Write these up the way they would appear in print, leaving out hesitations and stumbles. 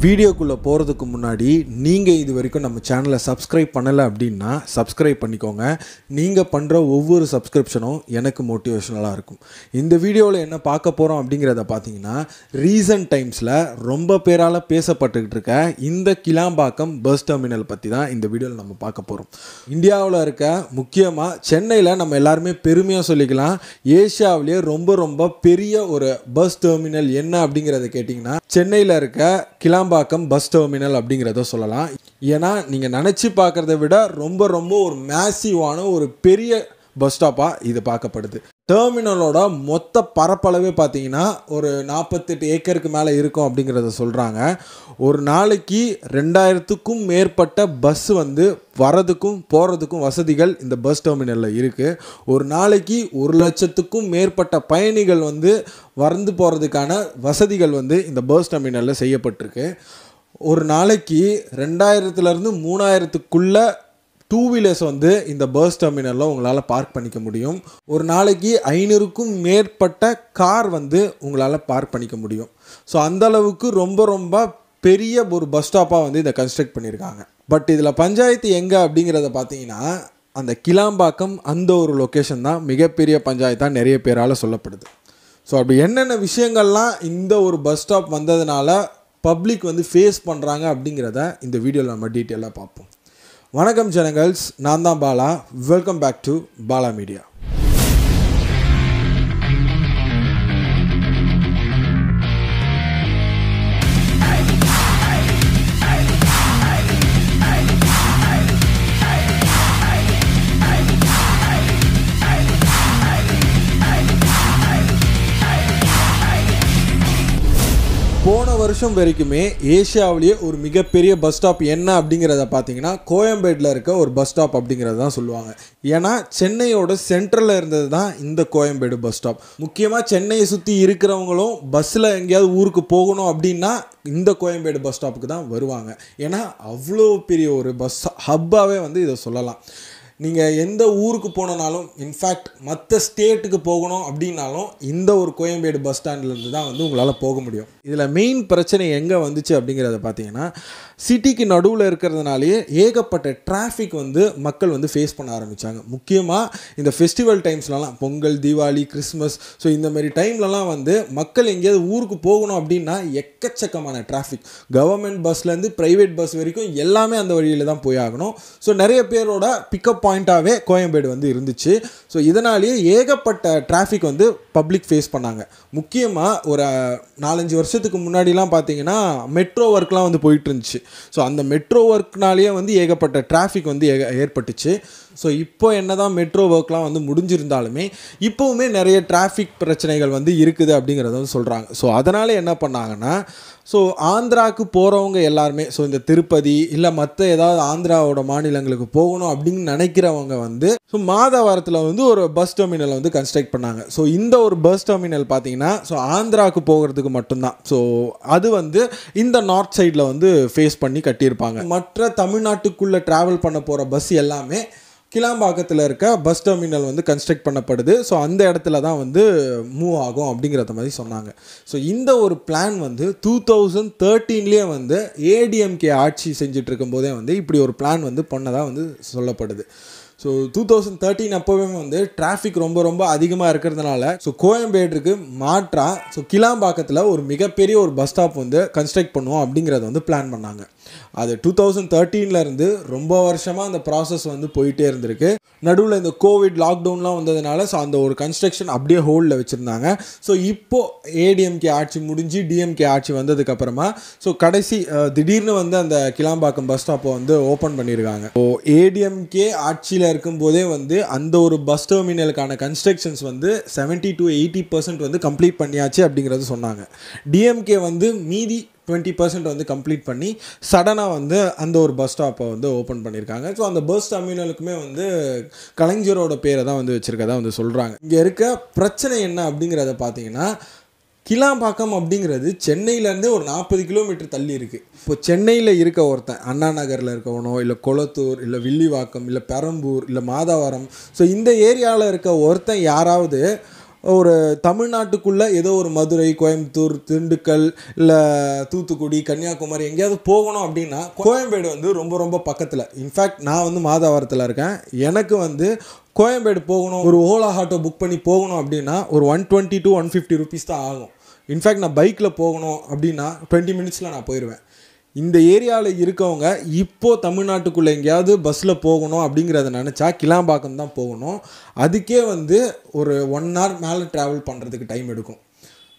வீடியோக்குள்ளே போகிறதுக்கு முன்னாடி நீங்கள் இது வரைக்கும் நம்ம சேனலை சப்ஸ்கிரைப் பண்ணலை அப்படின்னா சப்ஸ்கிரைப் பண்ணிக்கோங்க. நீங்கள் பண்ணுற ஒவ்வொரு சப்ஸ்கிரிப்ஷனும் எனக்கு மோட்டிவேஷனலாக இருக்கும். இந்த வீடியோவில் என்ன பார்க்க போகிறோம் அப்படிங்கிறத பார்த்தீங்கன்னா, ரீசன்ட் டைம்ஸில் ரொம்ப பேரால் பேசப்பட்டுக்கிட்டு இருக்க இந்த கிளாம்பாக்கம் பஸ் டெர்மினல் பற்றி தான் இந்த வீடியோவில் நம்ம பார்க்க போகிறோம். இந்தியாவில் இருக்க முக்கியமாக சென்னையில் நம்ம எல்லாருமே பெருமையாக சொல்லிக்கலாம், ஏஷியாவிலேயே ரொம்ப பெரிய ஒரு பஸ் டெர்மினல் என்ன அப்படிங்கிறத கேட்டிங்கன்னா சென்னையில் இருக்க கிளாம்பாக்கம் பஸ் டெர்மினல் அப்படிங்கிறத சொல்லலாம். ஏன்னா நீங்கள் நினச்சி பார்க்குறத விட ரொம்ப ஒரு மேசிவான ஒரு பெரிய பஸ் ஸ்டாப்பாக இது பார்க்கப்படுது. டெர்மினலோட மொத்த பரப்பளவே பார்த்தீங்கன்னா ஒரு 48 ஏக்கருக்கு மேலே இருக்கும் அப்படிங்கிறத சொல்கிறாங்க. ஒரு நாளைக்கு 2000க்கும் மேற்பட்ட பஸ் வரதுக்கும் போகிறதுக்கும் வசதிகள் இந்த பஸ் டெர்மினலில் இருக்குது. ஒரு நாளைக்கு 1,00,000க்கும் மேற்பட்ட பயணிகள் வந்து போகிறதுக்கான வசதிகள் இந்த பஸ் டெர்மினலில் செய்யப்பட்டிருக்கு. ஒரு நாளைக்கு 2000லேருந்து 3000க்குள்ளே டூ வீலர்ஸ் இந்த பஸ் டெர்மினலில் உங்களால் பார்க் பண்ணிக்க முடியும். ஒரு நாளைக்கு 500க்கும் மேற்பட்ட கார் உங்களால் பார்க் பண்ணிக்க முடியும். ஸோ அந்தளவுக்கு ரொம்ப பெரிய ஒரு பஸ் ஸ்டாப்பாக இதை கன்ஸ்ட்ரக்ட் பண்ணியிருக்காங்க. பட் இதில் பஞ்சாயத்து எங்கே அப்படிங்கிறத பார்த்தீங்கன்னா, அந்த கிளாம்பாக்கம் அந்த ஒரு லொக்கேஷன் தான் மிகப்பெரிய பஞ்சாயத்தாக நிறைய பேரால் சொல்லப்படுது. ஸோ அப்படி என்னென்ன விஷயங்கள்லாம் இந்த ஒரு பஸ் ஸ்டாப் வந்ததுனால பப்ளிக் ஃபேஸ் பண்ணுறாங்க அப்படிங்கிறத இந்த வீடியோவில் நம்ம டீட்டெயிலாக பார்ப்போம். வணக்கம் ஜனங்கள்ஸ், நான் தான் Bala. Welcome back to Bala media. போன வருஷம் வரைக்குமே ஏஷியாவிலேயே ஒரு மிகப்பெரிய பஸ் ஸ்டாப் என்ன அப்படிங்கிறத பார்த்தீங்கன்னா கோயம்பேடில் இருக்க ஒரு பஸ் ஸ்டாப் அப்படிங்கிறது தான் சொல்லுவாங்க. ஏன்னா சென்னையோட சென்ட்ரலில் இருந்தது தான் இந்த கோயம்பேடு பஸ் ஸ்டாப். முக்கியமாக சென்னையை சுற்றி இருக்கிறவங்களும் பஸ்ஸில் எங்கேயாவது ஊருக்கு போகணும் அப்படின்னா இந்த கோயம்பேடு பஸ் ஸ்டாப்புக்கு தான் வருவாங்க. ஏன்னா அவ்வளோ பெரிய ஒரு பஸ் ஹப்பாகவே இதை சொல்லலாம். நீங்கள் எந்த ஊருக்கு போனாலும், இன்ஃபேக்ட் மற்ற ஸ்டேட்டுக்கு போகணும் அப்படின்னாலும் இந்த ஒரு கோயம்பேடு பஸ் ஸ்டாண்ட்லேருந்து தான் உங்களால் போக முடியும். இதில் மெயின் பிரச்சனை எங்கே வந்துச்சு அப்படிங்கிறத பார்த்தீங்கன்னா, சிட்டிக்கு நடுவில் இருக்கிறதுனாலேயே ஏகப்பட்ட டிராஃபிக் மக்கள் ஃபேஸ் பண்ண ஆரம்பித்தாங்க. முக்கியமாக இந்த ஃபெஸ்டிவல் டைம்ஸ்லலாம், பொங்கல், தீபாவளி, கிறிஸ்மஸ், ஸோ இந்த மாதிரி டைம்லலாம் மக்கள் எங்கேயாவது ஊருக்கு போகணும் அப்படின்னா எக்கச்சக்கமான டிராஃபிக். கவர்மெண்ட் பஸ்லேருந்து ப்ரைவேட் பஸ் வரைக்கும் எல்லாமே அந்த வழியில் தான் போய் ஆகணும். ஸோ நிறைய பேரோட பிக்கப் பாயிண்ட்டாகவே கோயம்பேடு இருந்துச்சு. ஸோ இதனாலேயே ஏகப்பட்ட டிராஃபிக் பப்ளிக் ஃபேஸ் பண்ணாங்க. முக்கியமாக ஒரு 4-5 வருஷத்துக்கு முன்னாடிலாம் பார்த்தீங்கன்னா மெட்ரோ ஒர்க்லாம் போயிட்டு இருந்துச்சு. ஸோ அந்த மெட்ரோ ஒர்க்னாலேயே ஏகப்பட்ட டிராஃபிக் ஏற்பட்டுச்சு. ஸோ இப்போ என்ன தான் மெட்ரோ ஒர்க்லாம் முடிஞ்சிருந்தாலுமே இப்போவுமே நிறைய டிராஃபிக் பிரச்சனைகள் இருக்குது அப்படிங்கிறத சொல்கிறாங்க. ஸோ அதனால் என்ன பண்ணாங்கன்னா, ஸோ ஆந்திராவுக்கு போகிறவங்க எல்லாருமே, ஸோ இந்த திருப்பதி இல்லை மற்ற ஏதாவது ஆந்திராவோட மாநிலங்களுக்கு போகணும் அப்படின்னு நினைக்கிறவங்க ஸோ மாதவரத்தில் ஒரு பஸ் டெர்மினல் கன்ஸ்ட்ரக்ட் பண்ணாங்க. ஸோ இந்த ஒரு பஸ் டெர்மினல் பார்த்தீங்கன்னா ஸோ ஆந்திராவுக்கு போகிறதுக்கு மட்டும்தான். ஸோ அது இந்த நார்த் சைடில் ஃபேஸ் பண்ணி கட்டியிருப்பாங்க. மற்ற தமிழ்நாட்டுக்குள்ளே ட்ராவல் பண்ண போகிற பஸ் எல்லாமே கிளாம்பாக்கத்தில் இருக்க பஸ் டெர்மினல் கன்ஸ்ட்ரக்ட் பண்ணப்படுது. ஸோ அந்த இடத்துல தான் மூவ் ஆகும் அப்படிங்கிறத மாதிரி சொன்னாங்க. ஸோ இந்த ஒரு பிளான் 2013லேயே ஏடிஎம்கே ஆட்சி செஞ்சுட்டு இருக்கும்போதே இப்படி ஒரு பிளான் பண்ணதாக சொல்லப்படுது. ஸோ 2013 அப்போவே டிராஃபிக் ரொம்ப அதிகமாக இருக்கிறதுனால ஸோ கோயம்பேடுக்கு மாற்றாக ஸோ கிளாம்பாக்கத்தில் ஒரு மிகப்பெரிய ஒரு பஸ் ஸ்டாப் கன்ஸ்ட்ரக்ட் பண்ணுவோம் அப்படிங்கிறத பிளான் பண்ணாங்க. அது 2013லேருந்து ரொம்ப வருஷமாக அந்த ப்ராசஸ் போயிட்டே இருந்திருக்கு. நடுவில் இந்த கோவிட் லாக்டவுன்லாம் வந்ததுனால ஸோ அந்த ஒரு கன்ஸ்ட்ரக்ஷன் அப்படியே ஹோல்டில் வச்சுருந்தாங்க. ஸோ இப்போது ஏடிஎம்கே ஆட்சி முடிஞ்சு டிஎம்கே ஆட்சி வந்ததுக்கப்புறமா ஸோ கடைசி திடீர்னு அந்த கிளாம்பாக்கம் பஸ் ஸ்டாப்பை ஓப்பன் பண்ணியிருக்காங்க. ஸோ ஏடிஎம்கே ஆட்சியில் இருக்கும்போதே அந்த ஒரு பஸ் டெர்மினலுக்கான கன்ஸ்ட்ரக்ஷன்ஸ் 70 to 80% கம்ப்ளீட் பண்ணியாச்சு அப்படிங்கிறது சொன்னாங்க. டிஎம்கே மீதி 20% கம்ப்ளீட் பண்ணி சடனாக அந்த ஒரு பஸ் ஸ்டாப்பை ஓப்பன் பண்ணியிருக்காங்க. ஸோ அந்த பஸ் டெர்மினலுக்குமே கலைஞரோட பேரை தான் வச்சுருக்கதா சொல்கிறாங்க. இங்கே இருக்க பிரச்சனை என்ன அப்படிங்கிறத பார்த்தீங்கன்னா, கிளாம்பாக்கம் அப்படிங்கிறது சென்னையிலேருந்தே ஒரு 40 கிலோமீட்டர் தள்ளி இருக்குது. இப்போ சென்னையில் இருக்க ஒருத்தன் அண்ணா நகரில் இருக்கவனோ இல்லை கொளத்தூர் இல்லை வில்லிவாக்கம் இல்லை பெரம்பூர் இல்லை மாதவரம், ஸோ இந்த ஏரியாவில் இருக்க ஒருத்தன் யாராவது ஒரு தமிழ்நாட்டுக்குள்ளே ஏதோ ஒரு மதுரை, கோயம்புத்தூர், திண்டுக்கல், இல்லை தூத்துக்குடி, கன்னியாகுமரி எங்கேயாவது போகணும் அப்படின்னா கோயம்பேடு வந்து ரொம்ப ரொம்ப பக்கத்தில். இன்ஃபேக்ட் நான் வந்து மாதாவரத்தில் இருக்கேன். எனக்கு வந்து கோயம்பேடு போகணும், ஒரு ஓலா ஆட்டோ புக் பண்ணி போகணும் அப்படின்னா ஒரு 120 to 150 rupees தான் ஆகும். இன்ஃபேக்ட் நான் பைக்கில் போகணும் அப்படின்னா 20 minutes நான் போயிடுவேன். இந்த ஏரியாவில் இருக்கவங்க இப்போது தமிழ்நாட்டுக்குள்ளே எங்கேயாவது பஸ்ஸில் போகணும் அப்படிங்கிறத நினச்சா கிளாம்பாக்கம் தான் போகணும். அதுக்கே வந்து ஒரு 1 hour மேலே ட்ராவல் பண்ணுறதுக்கு டைம் எடுக்கும்.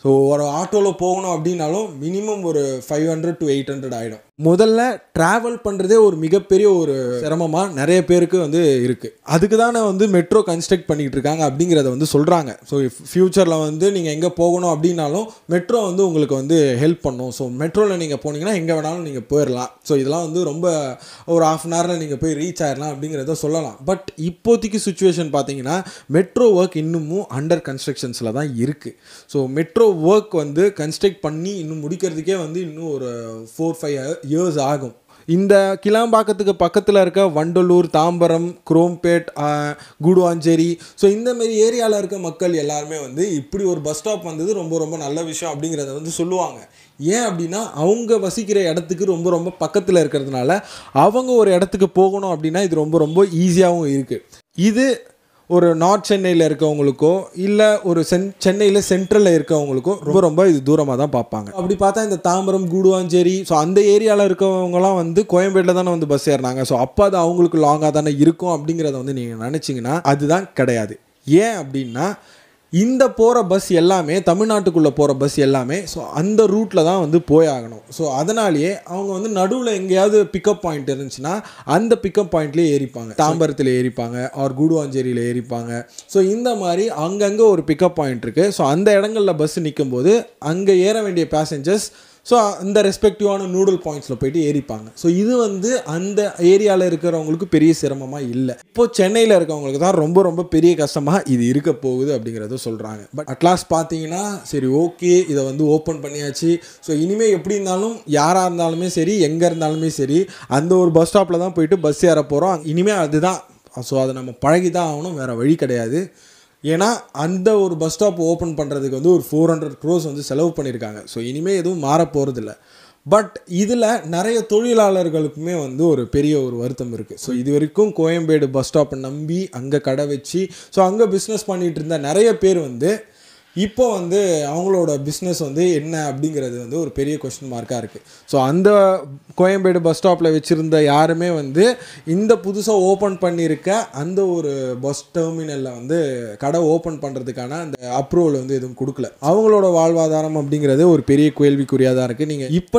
ஸோ ஒரு ஆட்டோவில் போகணும் அப்படின்னாலும் மினிமம் ஒரு 500 to 800 ஆகிடும். முதல்ல ட்ராவல் பண்ணுறதே ஒரு மிகப்பெரிய ஒரு சிரமமாக நிறைய பேருக்கு வந்து இருக்குது. அதுக்கு தானே வந்து மெட்ரோ கன்ஸ்ட்ரக்ட் பண்ணிக்கிட்டு இருக்காங்க அப்படிங்கிறத வந்து சொல்கிறாங்க. ஸோ ஃப்யூச்சரில் வந்து நீங்கள் எங்கே போகணும் அப்படின்னாலும் மெட்ரோ வந்து உங்களுக்கு வந்து ஹெல்ப் பண்ணும். ஸோ மெட்ரோவில் நீங்கள் போனீங்கன்னா எங்கே வேணாலும் நீங்கள் போயிடலாம். ஸோ இதெல்லாம் வந்து ரொம்ப ஒரு 1/2 hourல நீங்கள் போய் ரீச் ஆகிடலாம் அப்படிங்கிறத சொல்லலாம். பட் இப்போதைக்கு சுச்சுவேஷன் பார்த்தீங்கன்னா மெட்ரோ ஒர்க் இன்னமும் அண்டர் கன்ஸ்ட்ரக்ஷன்ஸில் தான் இருக்குது. ஸோ மெட்ரோ ஒர்க் வந்து கன்ஸ்ட்ரக்ட் பண்ணி இன்னும் முடிக்கிறதுக்கே வந்து இன்னும் ஒரு 4-5 years ஆகும். இந்த கிளாம்பாக்கத்துக்கு பக்கத்தில் இருக்க வண்டலூர், தாம்பரம், குரோம்பேட், கூடுவாஞ்சேரி, ஸோ இந்தமாரி ஏரியாவில் இருக்க மக்கள் எல்லாருமே வந்து இப்படி ஒரு பஸ் ஸ்டாப் வந்தது ரொம்ப ரொம்ப நல்ல விஷயம் அப்படிங்கிறத வந்து சொல்லுவாங்க. ஏன் அப்படின்னா அவங்க வசிக்கிற இடத்துக்கு ரொம்ப ரொம்ப பக்கத்தில் இருக்கிறதுனால அவங்க ஒரு இடத்துக்கு போகணும் அப்படின்னா இது ரொம்ப ரொம்ப ஈஸியாகவும் இருக்குது. இது ஒரு நார்த் சென்னையில் இருக்கவங்களுக்கோ இல்லை ஒரு சென்னையில் சென்ட்ரலில் இருக்கவங்களுக்கோ ரொம்ப ரொம்ப இது தூரமாக தான் பார்ப்பாங்க. அப்படி பார்த்தா இந்த தாம்பரம், கூடுவாஞ்சேரி, ஸோ அந்த ஏரியாவில் இருக்கவங்கலாம் வந்து கோயம்பேட்டில் தானே வந்து பஸ் ஏறினாங்க. ஸோ அப்போ அது அவங்களுக்கு லாங்காக தானே இருக்கும் அப்படிங்கிறத வந்து நீங்கள் நினச்சிங்கன்னா அதுதான் கிடையாது. ஏன் அப்படின்னா இந்த போகிற பஸ் எல்லாமே தமிழ்நாட்டுக்குள்ளே போகிற பஸ் எல்லாமே ஸோ அந்த ரூட்டில் தான் வந்து போயாகணும். ஸோ அதனாலேயே அவங்க வந்து நடுவில் எங்கேயாவது பிக்கப் பாயிண்ட் இருந்துச்சுன்னா அந்த பிக்கப் பாயிண்ட்லேயே ஏறிப்பாங்க. தாம்பரத்தில் ஏறிப்பாங்க, ஆர் கூடுவாஞ்சேரியில் ஏறிப்பாங்க. ஸோ இந்த மாதிரி அங்கங்கே ஒரு பிக்கப் பாயிண்ட் இருக்குது. ஸோ அந்த இடங்களில் பஸ் நிற்கும் போது அங்கே ஏற வேண்டிய பேசஞ்சர்ஸ் ஸோ அந்த ரெஸ்பெக்டிவான நூடல் பாயிண்ட்ஸில் போய்ட்டு ஏறிப்பாங்க. ஸோ இது வந்து அந்த ஏரியாவில் இருக்கிறவங்களுக்கு பெரிய சிரமமாக இல்லை. இப்போது சென்னையில் இருக்கவங்களுக்கு தான் ரொம்ப ரொம்ப பெரிய கஷ்டமாக இது இருக்க போகுது அப்படிங்கிறத சொல்கிறாங்க. பட் அட்லாஸ்ட் பார்த்தீங்கன்னா சரி ஓகே இதை வந்து ஓப்பன் பண்ணியாச்சு. ஸோ இனிமேல் எப்படி இருந்தாலும் யாராக இருந்தாலுமே சரி எங்கே இருந்தாலுமே சரி அந்த ஒரு பஸ் ஸ்டாப்பில் தான் போயிட்டு பஸ் ஏற போகிறோம். இனிமேல் அதுதான். ஸோ அதை நம்ம பழகி தான் ஆகணும், வேறு வழி கிடையாது. ஏன்னா அந்த ஒரு பஸ் ஸ்டாப் ஓப்பன் பண்ணுறதுக்கு வந்து ஒரு 400 crores வந்து செலவு பண்ணியிருக்காங்க. ஸோ இனிமேல் எதுவும் மாற போகிறதில்ல. பட் இதில் நிறைய தொழிலாளர்களுக்குமே வந்து ஒரு பெரிய ஒரு வருத்தம் இருக்குது. ஸோ இது வரைக்கும் கோயம்பேடு பஸ் ஸ்டாப்பை நம்பி அங்கே கடை வச்சு ஸோ அங்கே பிஸ்னஸ் பண்ணிகிட்டு இருந்த நிறைய பேர் வந்து இப்போ வந்து அவங்களோட பிஸ்னஸ் வந்து என்ன அப்படிங்கிறது வந்து ஒரு பெரிய கொஸ்டின் மார்க்காக இருக்குது. ஸோ அந்த கோயம்பேடு பஸ் ஸ்டாப்பில் வச்சுருந்த யாருமே வந்து இந்த புதுசாக ஓப்பன் பண்ணியிருக்க அந்த ஒரு பஸ் டெர்மினலில் வந்து கடை ஓப்பன் பண்ணுறதுக்கான அந்த அப்ரூவல் வந்து எதுவும் கொடுக்கல. அவங்களோட வாழ்வாதாரம் அப்படிங்கிறது ஒரு பெரிய கேள்விக்குறியாக தான் இருக்குது.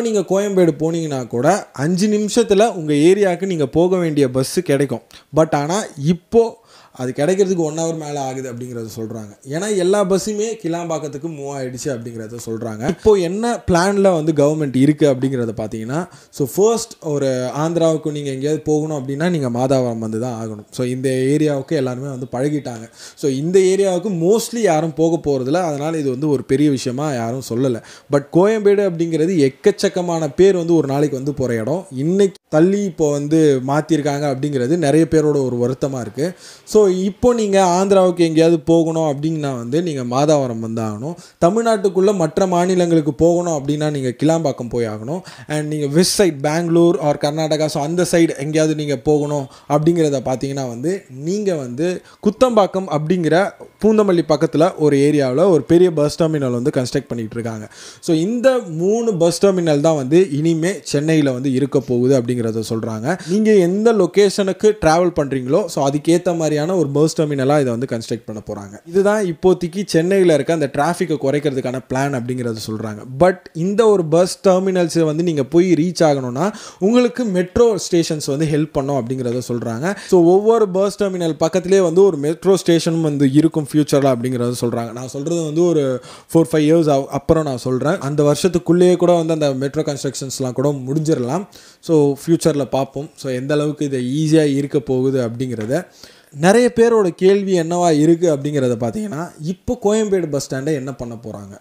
நீங்கள் கோயம்பேடு போனீங்கன்னா கூட 5 நிமிஷத்தில் உங்கள் ஏரியாவுக்கு நீங்கள் போக வேண்டிய பஸ்ஸு கிடைக்கும். பட் ஆனால் இப்போது அது கிடைக்கிறதுக்கு 1 hour மேலே ஆகுது அப்படிங்கிறத சொல்கிறாங்க. ஏன்னா எல்லா பஸ்ஸுமே கிளாம்பாக்கத்துக்கு மூவ் ஆகிடுச்சு அப்படிங்கிறத சொல்கிறாங்க. இப்போது என்ன பிளானில் வந்து கவர்மெண்ட் இருக்குது அப்படிங்கிறத பார்த்தீங்கன்னா ஸோ ஃபர்ஸ்ட் ஒரு ஆந்திராவுக்கு நீங்கள் எங்கேயாவது போகணும் அப்படின்னா நீங்கள் மாதாவரம் வந்து தான் ஆகணும். ஸோ இந்த ஏரியாவுக்கு எல்லாருமே வந்து பழகிட்டாங்க. ஸோ இந்த ஏரியாவுக்கு மோஸ்ட்லி யாரும் போக போகிறதில்ல. அதனால் இது வந்து ஒரு பெரிய விஷயமா யாரும் சொல்லலை. பட் கோயம்பேடு அப்படிங்கிறது எக்கச்சக்கமான பேர் வந்து ஒரு நாளைக்கு வந்து போகிற இடம். இன்னைக்கு தள்ளி இப்போ வந்து மாற்றிருக்காங்க அப்படிங்கிறது நிறைய பேரோட ஒரு வருத்தமாக இருக்குது. ஸோ இப்போ நீங்கள் ஆந்திராவுக்கு எங்கேயாவது போகணும் அப்படின்னா வந்து நீங்கள் மாதாவரம் வந்து ஆகணும். தமிழ்நாட்டுக்குள்ளே மற்ற மாநிலங்களுக்கு போகணும் அப்படின்னா நீங்கள் கிளாம்பாக்கம் போய் ஆகணும். அண்ட் நீங்கள் west side Bangalore or Karnataka so அந்த சைடு எங்கேயாவது நீங்கள் போகணும் அப்படிங்கிறத பார்த்தீங்கன்னா வந்து நீங்கள் வந்து குத்தம்பாக்கம் அப்படிங்கிற பூந்தமல்லி பக்கத்தில் ஒரு ஏரியாவில் ஒரு பெரிய பஸ் டெர்மினல் வந்து கன்ஸ்ட்ரக்ட் பண்ணிகிட்டு இருக்காங்க. ஸோ இந்த 3 பஸ் டெர்மினல் தான் வந்து இனிமேல் சென்னையில் வந்து இருக்க போகுது அப்படிங்கிறத சொல்கிறாங்க. நீங்கள் எந்த லொக்கேஷனுக்கு ட்ராவல் பண்ணுறீங்களோ ஸோ அதுக்கேற்ற மாதிரியான ஒரு பஸ் டெர்மினலாக இதை வந்து கன்ஸ்ட்ரக்ட் பண்ண போகிறாங்க. இதுதான் இப்போதைக்கு சென்னையில் இருக்க அந்த டிராஃபிக்கை குறைக்கிறதுக்கான பிளான் அப்படிங்கிறத சொல்கிறாங்க. பட் இந்த ஒரு பஸ் டெர்மினல்ஸை வந்து நீங்கள் போய் ரீச் ஆகணும்னா உங்களுக்கு மெட்ரோ ஸ்டேஷன்ஸ் வந்து ஹெல்ப் பண்ணும் அப்படிங்கிறத சொல்கிறாங்க. ஸோ ஒவ்வொரு பஸ் டெர்மினல் பக்கத்துலேயே வந்து ஒரு மெட்ரோ ஸ்டேஷனும் வந்து இருக்கும் ஃபியூச்சரில் அப்படிங்கிறத சொல்கிறாங்க. நான் சொல்கிறது வந்து ஒரு 4-5 years அப்புறம் நான் சொல்கிறேன். அந்த வருஷத்துக்குள்ளேயே கூட வந்து அந்த மெட்ரோ கன்ஸ்ட்ரக்ஷன்ஸ்லாம் கூட முடிஞ்சிடலாம். ஸோ ஃப்யூச்சரில் பார்ப்போம். ஸோ எந்த அளவுக்கு இது ஈஸியாக இருக்க போகுது அப்படிங்கிறத. நிறைய பேரோட கேள்வி என்னவா இருக்குது அப்படிங்கிறத பார்த்தீங்கன்னா இப்போ கோயம்பேடு பஸ் ஸ்டாண்டை என்ன பண்ண போகிறாங்க.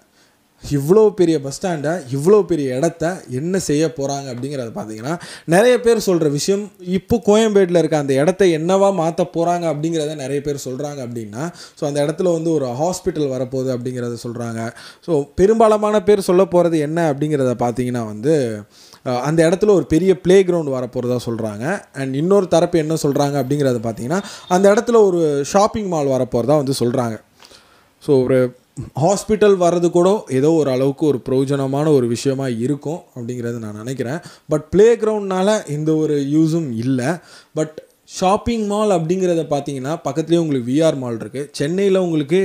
இவ்வளோ பெரிய பஸ் ஸ்டாண்டை, இவ்வளோ பெரிய இடத்த என்ன செய்ய போகிறாங்க அப்படிங்கிறத பார்த்தீங்கன்னா, நிறைய பேர் சொல்கிற விஷயம், இப்போ கோயம்பேட்டில் இருக்க அந்த இடத்த என்னவா மாற்ற போகிறாங்க அப்படிங்கிறத நிறைய பேர் சொல்கிறாங்க அப்படின்னா, ஸோ அந்த இடத்துல வந்து ஒரு ஹாஸ்பிட்டல் வரப்போகுது அப்படிங்கிறத சொல்கிறாங்க. ஸோ பெரும்பாலான பேர் சொல்ல போகிறது என்ன அப்படிங்கிறத பார்த்தீங்கன்னா வந்து, அந்த இடத்துல ஒரு பெரிய ப்ளே கிரவுண்ட் வரப்போகிறதா சொல்கிறாங்க. அண்ட் இன்னொரு தரப்பு என்ன சொல்கிறாங்க அப்படிங்கிறத பார்த்தீங்கன்னா, அந்த இடத்துல ஒரு ஷாப்பிங் மால் வரப்போகிறதா வந்து சொல்கிறாங்க. ஸோ ஒரு ஹாஸ்பிட்டல் வர்றது கூட ஏதோ ஒரு அளவுக்கு ஒரு பிரயோஜனமான ஒரு விஷயமா இருக்கும் அப்படிங்கிறது நான் நினைக்கிறேன். பட் ப்ளே கிரவுண்ட்னால எந்த ஒரு யூஸும் இல்லை. பட் ஷாப்பிங் மால் அப்படிங்கிறத பார்த்தீங்கன்னா, பக்கத்துலேயே உங்களுக்கு விஆர் மால் இருக்குது. சென்னையில் உங்களுக்கு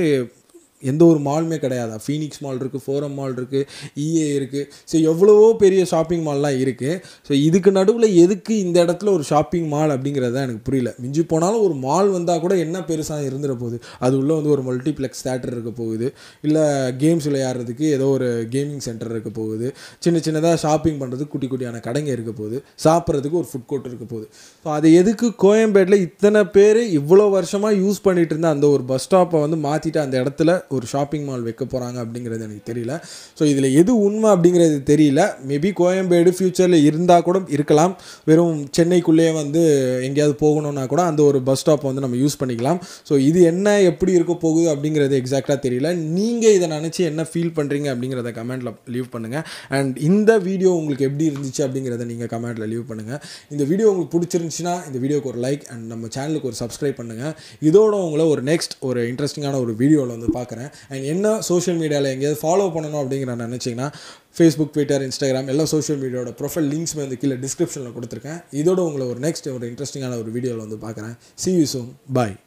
எந்த ஒரு மாலுமே கிடையாது. ஃபீனிக்ஸ் மால் இருக்குது, ஃபோரம் மால் இருக்குது, இஏ இருக்குது. ஸோ எவ்வளவோ பெரிய ஷாப்பிங் மால்லாம் இருக்குது. ஸோ இதுக்கு நடுவில் எதுக்கு இந்த இடத்துல ஒரு ஷாப்பிங் மால் அப்படிங்கிறது தான் எனக்கு புரியல. மிஞ்சி போனாலும் ஒரு மால் வந்தால் கூட என்ன பெருசாக இருந்துட போகுது. அது உள்ளே வந்து ஒரு மல்டிப்ளெக்ஸ் தேட்டர் இருக்க போகுது, இல்லை கேம்ஸ் விளையாடுறதுக்கு ஏதோ ஒரு கேமிங் சென்டர் இருக்க போகுது, சின்ன சின்னதாக ஷாப்பிங் பண்ணுறதுக்கு குட்டி குட்டியான கடைங்க இருக்க போகுது, சாப்பிட்றதுக்கு ஒரு ஃபுட் கோர்ட் இருக்க போகுது. ஸோ அது எதுக்கு கோயம்பேட்டில் இத்தனை பேர் இவ்வளோ வருஷமாக யூஸ் பண்ணிகிட்டு இருந்த அந்த ஒரு பஸ் ஸ்டாப்பை வந்து மாற்றிட்டு அந்த இடத்துல ஒரு ஷாப்பிங் மால் வைக்க போகிறாங்க அப்படிங்கிறது எனக்கு தெரியல. ஸோ இதில் எது உண்மை அப்படிங்கிறது தெரியல. மேபி கோயம்பேடு ஃப்யூச்சரில் இருந்தால் கூட இருக்கலாம். வெறும் சென்னைக்குள்ளேயே வந்து எங்கேயாவது போகணுன்னா கூட அந்த ஒரு பஸ் ஸ்டாப்பை வந்து நம்ம யூஸ் பண்ணிக்கலாம். ஸோ இது என்ன எப்படி இருக்க போகுது அப்படிங்கிறது எக்ஸாக்டாக தெரியல. நீங்கள் இதை நினச்சி என்ன ஃபீல் பண்ணுறீங்க அப்படிங்கிறத கமெண்ட்டில் லீவ் பண்ணுங்கள். அண்ட் இந்த வீடியோ உங்களுக்கு எப்படி இருந்துச்சு அப்படிங்கிறத நீங்கள் கமெண்ட்டில் லீவ் பண்ணுங்கள். இந்த வீடியோ உங்களுக்கு பிடிச்சிருந்துச்சுன்னா இந்த வீடியோக்கு ஒரு லைக் அண்ட் நம்ம சேனலுக்கு ஒரு சப்ஸ்கிரைப் பண்ணுங்கள். இதோட உங்களை ஒரு நெக்ஸ்ட் ஒரு இன்ட்ரெஸ்டிங்கான ஒரு வீடியோவில் வந்து பார்க்குறேன். அண்ட் என்ன சோஷியல் மீடியாவில் எங்கேயாவது ஃபாலோ பண்ணணும் அப்படிங்கிற நினச்சிங்கன்னா, ஃபேஸ்புக், ட்விட்டர், இன்ஸ்டாகிராம் எல்லா சோஷியல் மீடியாவோட ப்ரொஃபைல் லிங்க்ஸ் வந்து கீழே டிஸ்கிரிப்ஷனில் கொடுத்துருக்கேன். இதோட உங்களை ஒரு நெக்ஸ்ட் ஒரு இன்ட்ரெஸ்டிங்கான ஒரு வீடியோவில் வந்து பார்க்குறேன். See you soon. Bye.